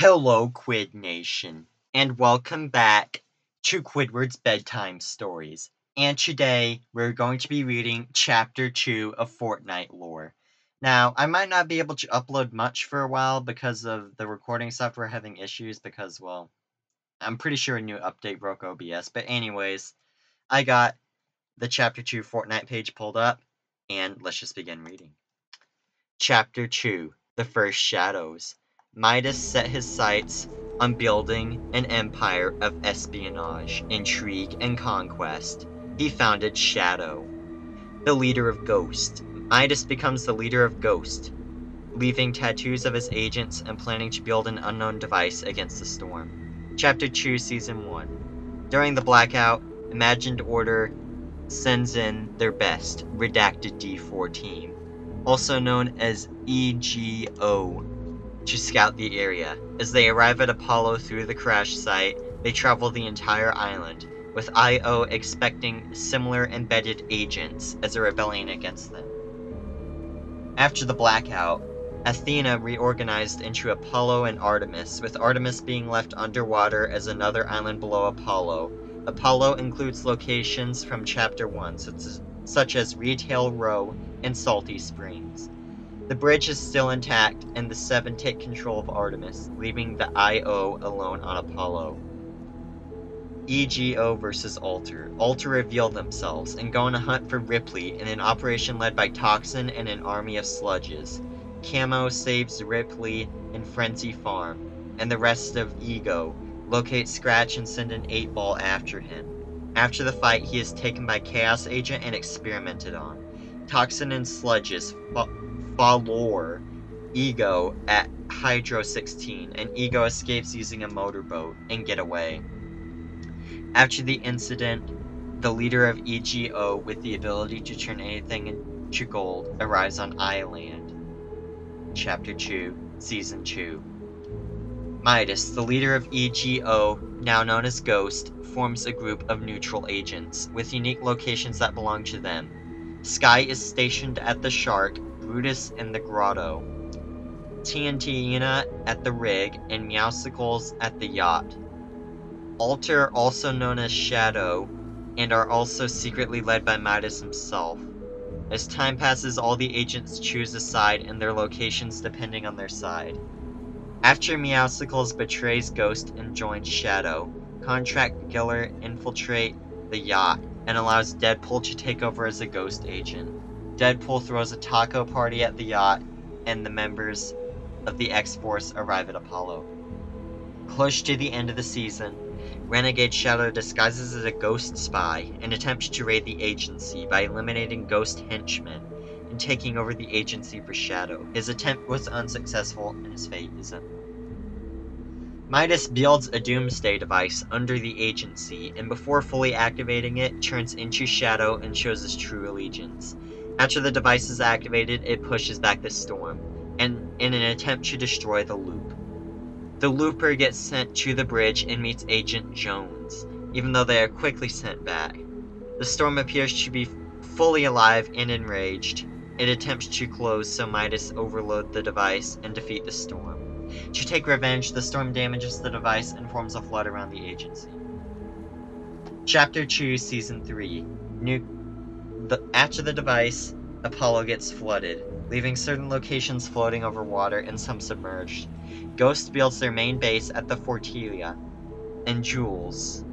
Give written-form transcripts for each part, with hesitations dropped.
Hello, Quid Nation, and welcome back to Quidward's Bedtime Stories. And today, we're going to be reading Chapter 2 of Fortnite lore. Now, I might not be able to upload much for a while because of the recording software having issues because, well, I'm pretty sure a new update broke OBS. But anyways, I got the Chapter 2 Fortnite page pulled up, and let's just begin reading. Chapter 2, The First Shadows. Midas set his sights on building an empire of espionage, intrigue, and conquest. He founded Shadow, the leader of Ghost. Midas becomes the leader of Ghost, leaving tattoos of his agents and planning to build an unknown device against the storm. Chapter 2, Season 1. During the blackout, Imagined Order sends in their best, redacted D4 team, also known as EGO, to scout the area. As they arrive at Apollo through the crash site, they travel the entire island, with IO expecting similar embedded agents as a rebellion against them. After the blackout, Athena reorganized into Apollo and Artemis, with Artemis being left underwater as another island below Apollo. Apollo includes locations from Chapter 1, such as Retail Row and Salty Springs. The bridge is still intact, and the Seven take control of Artemis, leaving the IO alone on Apollo. EGO versus Alter. Alter reveal themselves and go on a hunt for Ripley in an operation led by Toxin and an army of sludges. Camo saves Ripley in Frenzy Farm, and the rest of Ego locate Scratch and send an 8-ball after him. After the fight, he is taken by Chaos Agent and experimented on. Toxin and Sludges follow Ego at Hydro 16, and Ego escapes using a motorboat and get away. After the incident, the leader of EGO, with the ability to turn anything into gold, arrives on Island. Chapter 2, Season 2. Midas, the leader of EGO, now known as Ghost, forms a group of neutral agents, with unique locations that belong to them. Sky is stationed at the Shark, Brutus in the Grotto, TNTina at the Rig, and Meowsicles at the Yacht. Alter, also known as Shadow, and are also secretly led by Midas himself. As time passes, all the agents choose a side and their locations depending on their side. After Meowsicles betrays Ghost and joins Shadow, Contract Killer infiltrate the yacht and allows Deadpool to take over as a ghost agent. Deadpool throws a taco party at the yacht, and the members of the X-Force arrive at Apollo. Close to the end of the season, Renegade Shadow disguises as a ghost spy and attempts to raid the agency by eliminating ghost henchmen and taking over the agency for Shadow. His attempt was unsuccessful, and his fate is unknown. Midas builds a doomsday device under the agency, and before fully activating it, turns into Shadow and shows his true allegiance. After the device is activated, it pushes back the storm, and in an attempt to destroy the loop. The Looper gets sent to the bridge and meets Agent Jones, even though they are quickly sent back. The storm appears to be fully alive and enraged. It attempts to close, so Midas overload the device and defeat the storm. To take revenge, the storm damages the device and forms a flood around the agency. Chapter 2, Season 3. After the device, Apollo gets flooded, leaving certain locations floating over water and some submerged. Ghost builds their main base at the Fortilia, and Jules,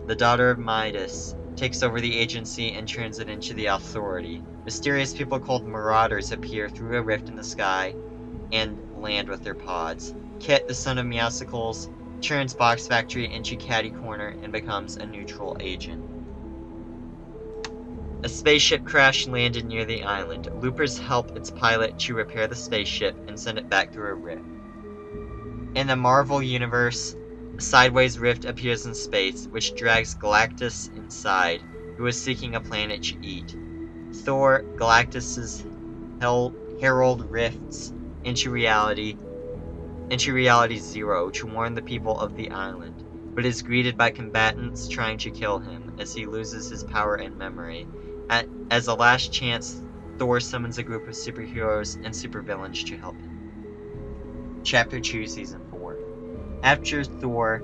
the daughter of Midas, takes over the agency and turns it into the Authority. Mysterious people called Marauders appear through a rift in the sky and land with their pods. Kit, the son of Meowsicles, turns Box Factory into Catty Corner and becomes a neutral agent. A spaceship crash landed near the island. Loopers help its pilot to repair the spaceship and send it back through a rift. In the Marvel Universe, a sideways rift appears in space, which drags Galactus inside, who is seeking a planet to eat. Thor, Galactus's herald rifts into reality Zero to warn the people of the island, but is greeted by combatants trying to kill him as he loses his power and memory. As a last chance, Thor summons a group of superheroes and supervillains to help him. Chapter 2, Season 4. After Thor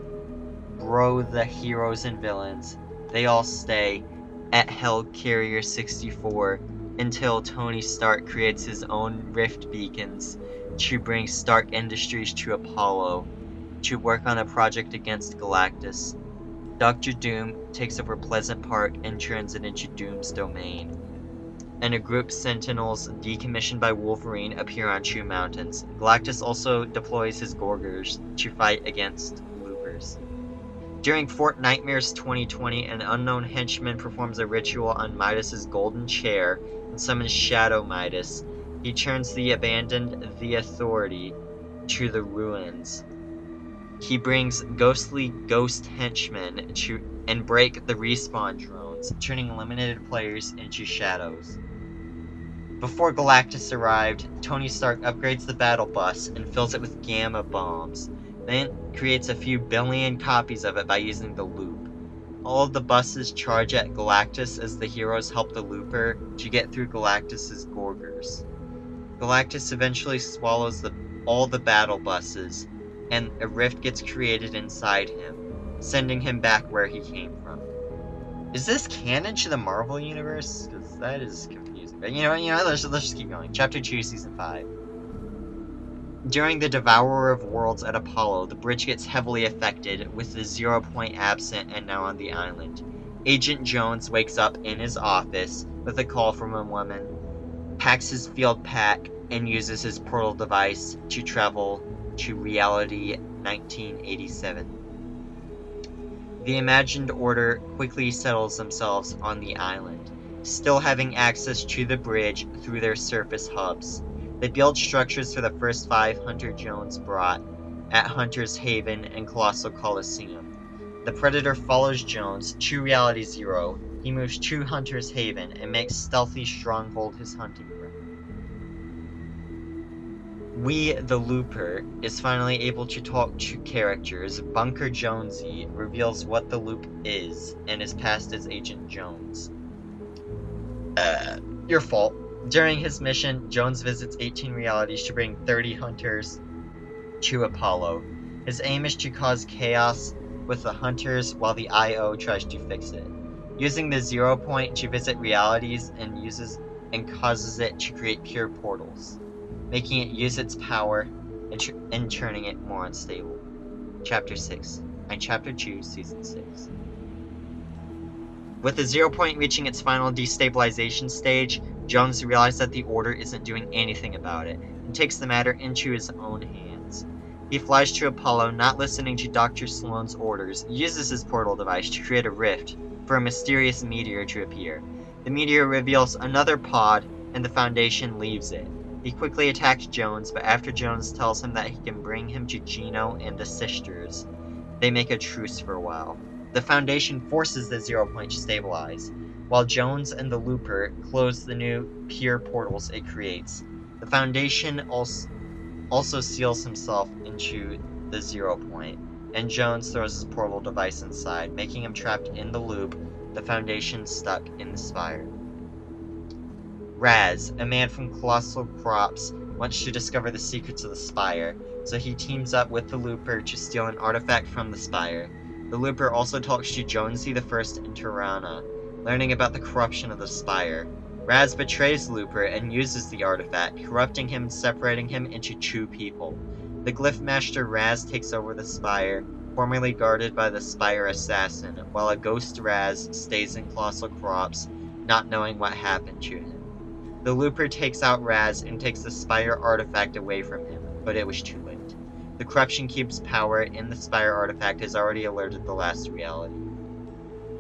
grow the heroes and villains, they all stay at Helicarrier 64 until Tony Stark creates his own rift beacons to bring Stark Industries to Apollo to work on a project against Galactus. Doctor Doom takes over Pleasant Park and turns it into Doom's domain. And a group Sentinels decommissioned by Wolverine appear on True Mountains. Galactus also deploys his Gorgers to fight against Loopers. During Fort Nightmares 2020, an unknown henchman performs a ritual on Midas's golden chair and summons Shadow Midas. He turns the abandoned The Authority to the ruins. He brings ghostly ghost henchmen and break the respawn drones, turning eliminated players into shadows. Before Galactus arrived, Tony Stark upgrades the battle bus and fills it with gamma bombs, then creates a few billion copies of it by using the loop. All of the buses charge at Galactus as the heroes help the Looper to get through Galactus's Gorgers. Galactus eventually swallows all the battle buses, and a rift gets created inside him, sending him back where he came from. Is this canon to the Marvel Universe? Because that is confusing. But let's just keep going. Chapter 2, Season 5. During the Devourer of Worlds at Apollo, the bridge gets heavily affected, with the 0 Point absent and now on the island. Agent Jones wakes up in his office with a call from a woman, packs his field pack, and uses his portal device to travel to reality 1987. The imagined order quickly settles themselves on the island, still having access to the bridge through their surface hubs. They build structures for the first 5 Hunter Jones brought at Hunter's Haven and Colossal Coliseum. The Predator follows Jones to Reality Zero. He moves to Hunter's Haven and makes Stealthy Stronghold his hunting ground. We, the Looper, is finally able to talk to characters. Bunker Jonesy reveals what the Loop is and is passed as Agent Jones. Your fault. During his mission, Jones visits 18 realities to bring 30 Hunters to Apollo. His aim is to cause chaos with the Hunters while the IO tries to fix it. Using the 0 Point to visit realities and causes it to create pure portals, making it use its power and turning it more unstable. Chapter 6, and Chapter 2, Season 6. With the 0 Point reaching its final destabilization stage, Jones realizes that the Order isn't doing anything about it, and takes the matter into his own hands. He flies to Apollo, not listening to Dr. Sloan's orders, uses his portal device to create a rift for a mysterious meteor to appear. The meteor reveals another pod, and the Foundation leaves it. He quickly attacks Jones, but after Jones tells him that he can bring him to Gino and the sisters, they make a truce for a while. The Foundation forces the 0 Point to stabilize, while Jones and the Looper close the new pure portals it creates. The Foundation also seals himself into the 0 Point, and Jones throws his portal device inside, making him trapped in the loop, the Foundation stuck in the spire. Raz, a man from Colossal Crops, wants to discover the secrets of the spire, so he teams up with the Looper to steal an artifact from the spire. The Looper also talks to Jonesy the First and Tirana, learning about the corruption of the spire. Raz betrays Looper and uses the artifact, corrupting him and separating him into 2 people. The Glyph Master Raz takes over the spire, formerly guarded by the Spire Assassin, while a ghost Raz stays in Colossal Crops, not knowing what happened to him. The Looper takes out Raz and takes the Spire artifact away from him, but it was too late. The corruption keeps power, and the Spire artifact has already alerted the last reality.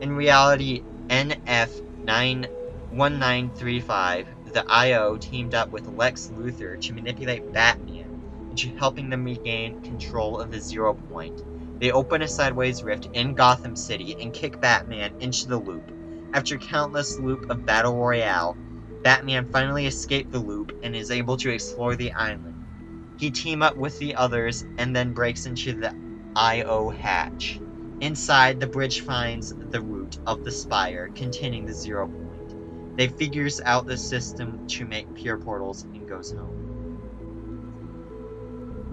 In reality NF1935, the IO teamed up with Lex Luthor to manipulate Batman into helping them regain control of the 0 Point. They open a sideways rift in Gotham City and kick Batman into the loop. After countless loop of Battle Royale, Batman finally escaped the loop and is able to explore the island. He teams up with the others and then breaks into the IO hatch. Inside, the bridge finds the root of the spire containing the 0 Point. They figures out the system to make pure portals and goes home.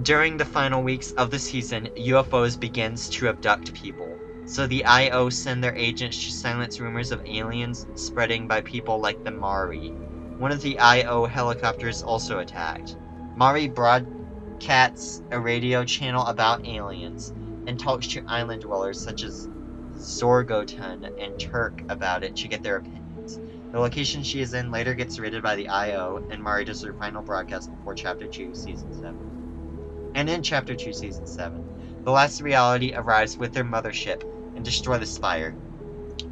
During the final weeks of the season, UFOs begins to abduct people. So the IO send their agents to silence rumors of aliens spreading by people like the Mari. One of the IO helicopters also attacked. Mari broadcasts a radio channel about aliens and talks to island dwellers such as Zorgoton and Turk about it to get their opinions. The location she is in later gets raided by the IO, and Mari does her final broadcast before Chapter 2, Season 7. And in Chapter 2, Season 7, the last reality arrives with their mothership and destroy the Spire,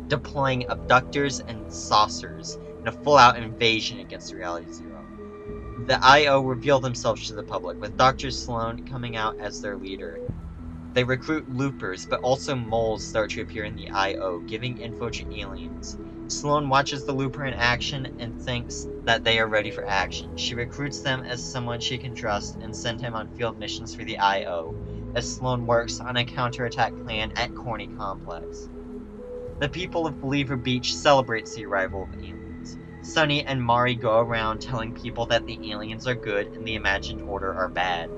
deploying abductors and saucers in a full-out invasion against Reality Zero. The IO reveal themselves to the public, with Dr. Sloan coming out as their leader. They recruit loopers, but also moles start to appear in the IO, giving info to aliens. Sloan watches the looper in action and thinks that they are ready for action. She recruits them as someone she can trust and sends him on field missions for the IO, as Sloan works on a counterattack plan at Corny Complex. The people of Believer Beach celebrates the arrival of aliens. Sunny and Mari go around telling people that the aliens are good and the Imagined Order are bad.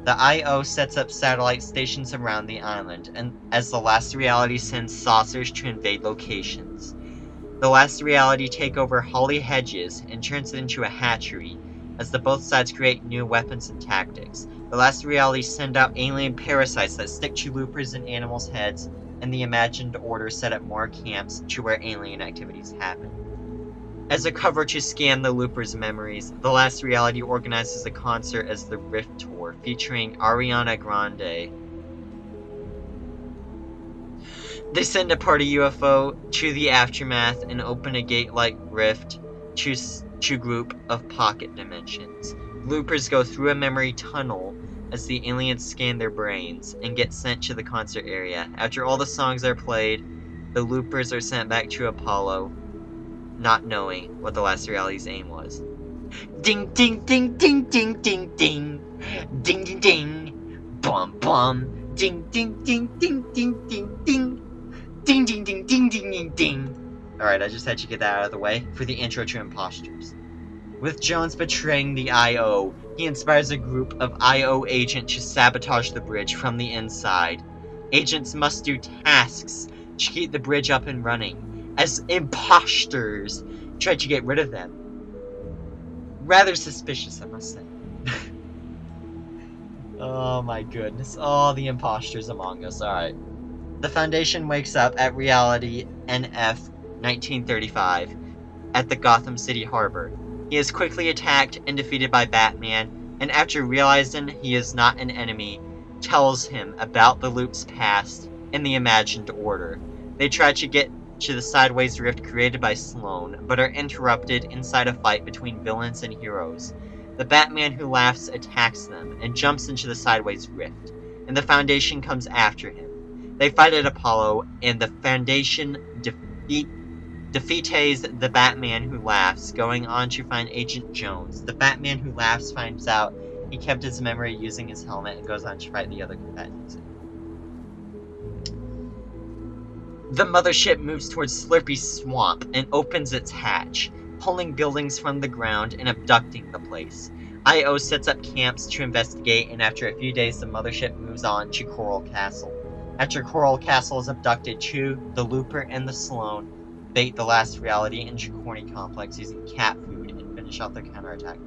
The IO sets up satellite stations around the island, and as the Last Reality sends saucers to invade locations. The Last Reality take over Holly Hedges and turns it into a hatchery, as the both sides create new weapons and tactics. The Last Reality send out alien parasites that stick to loopers and animals' heads, and the Imagined Order set up more camps to where alien activities happen. As a cover to scan the loopers' memories, The Last Reality organizes a concert as the Rift Tour, featuring Ariana Grande. They send a party UFO to the aftermath and open a gate-like rift to group of pocket dimensions. Loopers go through a memory tunnel as the aliens scan their brains and get sent to the concert area. After all the songs are played, the loopers are sent back to Apollo, not knowing what the Last Reality's aim was. Ding ding ding ding ding ding ding. Ding ding ding. Bum bum. Ding ding ding ding ding ding ding. Ding ding ding ding ding ding ding. Alright, I just had to get that out of the way for the intro to Imposters. With Jones betraying the IO, he inspires a group of IO agents to sabotage the bridge from the inside. Agents must do tasks to keep the bridge up and running, as imposters try to get rid of them. Rather suspicious, I must say. Oh my goodness. Oh, the imposters among us. Alright. The Foundation wakes up at Reality NF 1935 at the Gotham City Harbor. He is quickly attacked and defeated by Batman, and after realizing he is not an enemy, tells him about the Loop's past and the Imagined Order. They try to get to the sideways rift created by Sloan, but are interrupted inside a fight between villains and heroes. The Batman who laughs attacks them and jumps into the sideways rift, and the Foundation comes after him. They fight at Apollo, and the Foundation defeats the Batman who laughs, going on to find Agent Jones. The Batman who laughs finds out he kept his memory using his helmet and goes on to fight the other combatants. The mothership moves towards Slurpy Swamp and opens its hatch, pulling buildings from the ground and abducting the place. IO sets up camps to investigate, and after a few days the mothership moves on to Coral Castle. After Coral Castle is abducted too, the Looper and the Sloan bait the Last Reality into Corny Complex using cat food and finish off their counterattack.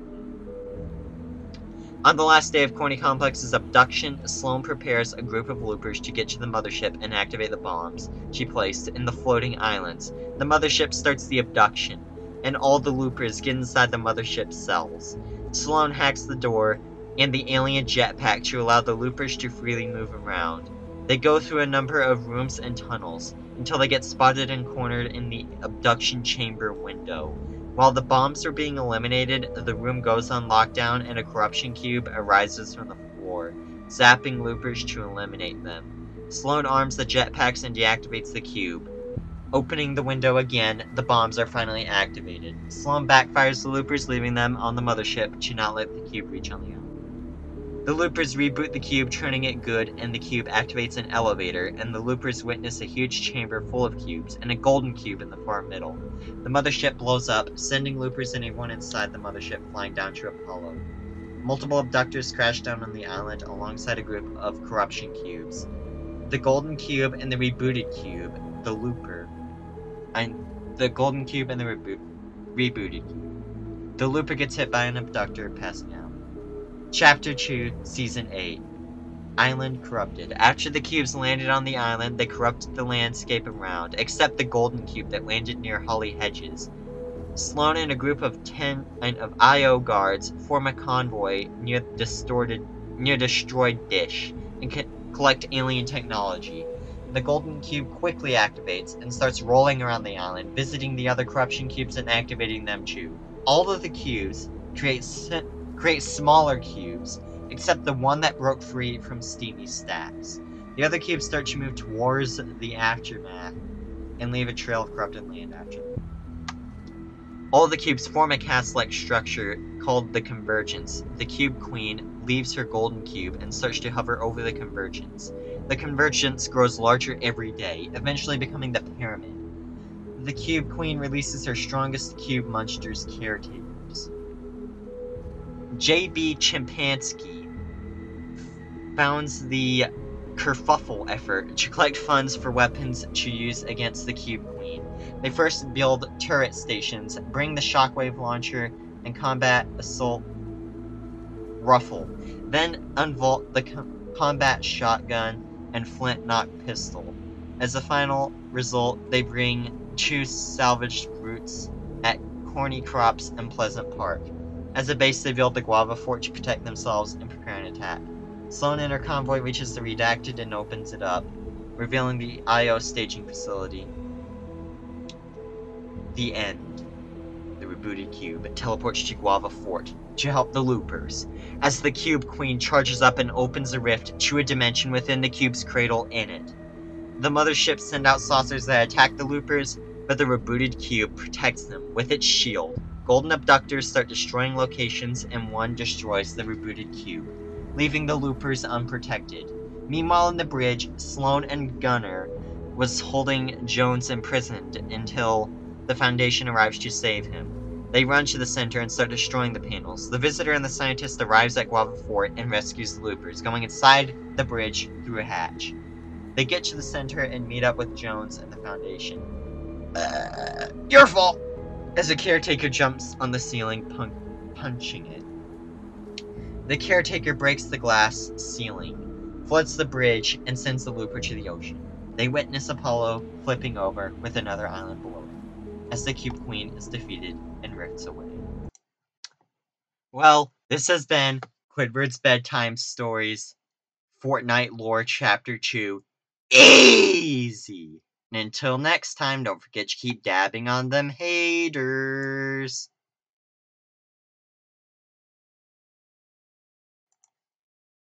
On the last day of Corny Complex's abduction, Sloan prepares a group of loopers to get to the mothership and activate the bombs she placed in the floating islands. The mothership starts the abduction, and all the loopers get inside the mothership's cells. Sloan hacks the door and the alien jetpack to allow the loopers to freely move around. They go through a number of rooms and tunnels, until they get spotted and cornered in the abduction chamber window. While the bombs are being eliminated, the room goes on lockdown and a corruption cube arises from the floor, zapping loopers to eliminate them. Sloan arms the jetpacks and deactivates the cube. Opening the window again, the bombs are finally activated. Sloan backfires the loopers, leaving them on the mothership to not let the cube reach on the island. The loopers reboot the cube, turning it good, and the cube activates an elevator, and the loopers witness a huge chamber full of cubes, and a golden cube in the far middle. The mothership blows up, sending loopers and everyone inside the mothership flying down to Apollo. Multiple abductors crash down on the island alongside a group of corruption cubes. The Golden Cube and the rebooted cube, the Looper. The Golden Cube and the rebooted cube. The Looper gets hit by an abductor, passing out. Chapter 2, Season 8. Island corrupted. After the cubes landed on the island, they corrupted the landscape around, except the Golden Cube that landed near Holly Hedges. Sloan and a group of IO guards form a convoy near destroyed Dish and collect alien technology. The Golden Cube quickly activates and starts rolling around the island, visiting the other corruption cubes and activating them too. All of the cubes create smaller cubes, except the one that broke free from Steamy's stacks. The other cubes start to move towards the aftermath and leave a trail of corrupted land after them. All of the cubes form a cast-like structure called the Convergence. The Cube Queen leaves her golden cube and starts to hover over the Convergence. The Convergence grows larger every day, eventually becoming the Pyramid. The Cube Queen releases her strongest cube monsters, caretakers. J.B. Chimpansky founds the Kerfuffle effort to collect funds for weapons to use against the Cube Queen. They first build turret stations, bring the shockwave launcher and combat assault rifle, then unvault the combat shotgun and flintlock pistol. As a final result, they bring 2 salvaged fruits at Corny Crops and Pleasant Park. As a base, they build the Guava Fort to protect themselves and prepare an attack. Sloan and her convoy reaches the Redacted and opens it up, revealing the IO staging facility. The end. The rebooted cube teleports to Guava Fort to help the Loopers, as the Cube Queen charges up and opens a rift to a dimension within the cube's cradle in it. The motherships send out saucers that attack the Loopers, but the rebooted cube protects them with its shield. Golden abductors start destroying locations, and one destroys the rebooted cube, leaving the Loopers unprotected. Meanwhile, in the bridge, Sloan and Gunner was holding Jones imprisoned until the Foundation arrives to save him. They run to the center and start destroying the panels. The visitor and the scientist arrives at Guava Fort and rescues the Loopers, going inside the bridge through a hatch. They get to the center and meet up with Jones and the Foundation. Your fault! As a caretaker jumps on the ceiling, punching it. The caretaker breaks the glass ceiling, floods the bridge, and sends the Looper to the ocean. They witness Apollo flipping over with another island below him, as the Cube Queen is defeated and rifts away. Well, this has been Quidward's Bedtime Stories, Fortnite Lore Chapter 2. Easy! And until next time, don't forget to keep dabbing on them haters.